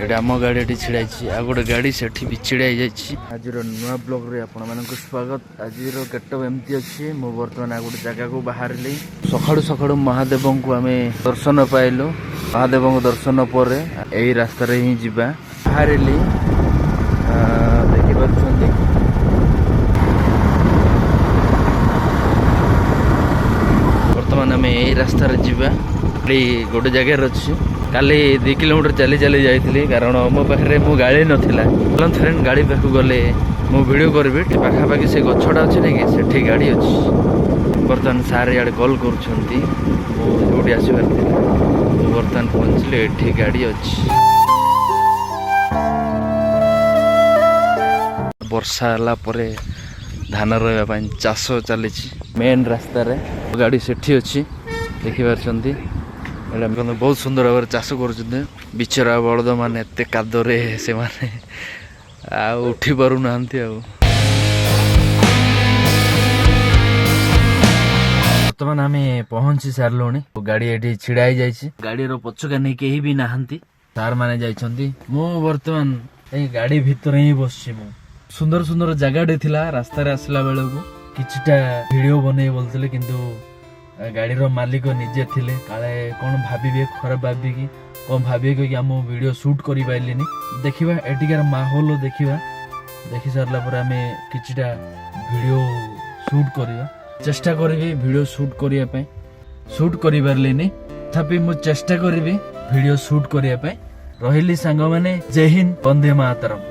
एटा आम गाड़ी छिड़ा आ गोटे गाड़ी से भी छिड़ा आज नुआ ब्लॉग रे आपण मानक स्वागत। आज गेटअप एमती अच्छी मु बर्तमान गोटे जगह को बाहर सकाळु सकाळु महादेव को आम दर्शन पाइलु। महादेव दर्शन पर यही रास्तार ही जीवा बाहर देखिपुंट बर्तमान आम यही रास्तार जीवा गोटे जगार अच्छी काली 2 किलोमीटर चली चली जाइए कारण मो पाखे मो गाड़ी नाला फ्रेंड गाड़ी पाख गले मु वीडियो करी पाखापाखि से गछटा अच्छे ना कि से गाड़ी अच्छी बर्तमान सारे आड़े कॉल कर आसबार बर्तमान पहुँचले ये गाड़ी अच्छी। वर्षा है धान रही चाष चली मेन रास्तार गाड़ी सेठी अच्छी देखिपार बहुत सुंदर भाव चाष कर बिचरा बलद मान एत कादरे से माने उठी पार ना बर्तमान आम पहुंची सारू गाड़ी ये छिड़ा गाड़ी पछका नहीं कहीं भी नहांती सार माने जाइछंती मु बर्तमान ए गाड़ी भीतर ही बसछि। मु सुंदर सुंदर जगह थिला रास्ता रे आसला बेले को किछटा वीडियो बने बोलते किंतु गाड़ी रो मालिक निजे थिले काले कौन भाभी खराब भाभी कि कौन भाभी कि आम वीडियो शूट करि पाइलिनी देखिबा एटिकार माहौल देखिबा देखि सारला पर आमे किछटा वीडियो शूट करिबा चेष्टा करबी वीडियो शूट करिया पय शूट करि पारलिनी तथापि मु चेष्टा करबी वीडियो शूट करिया पय रहिली सांग माने जय हिंद वंदे मातरम।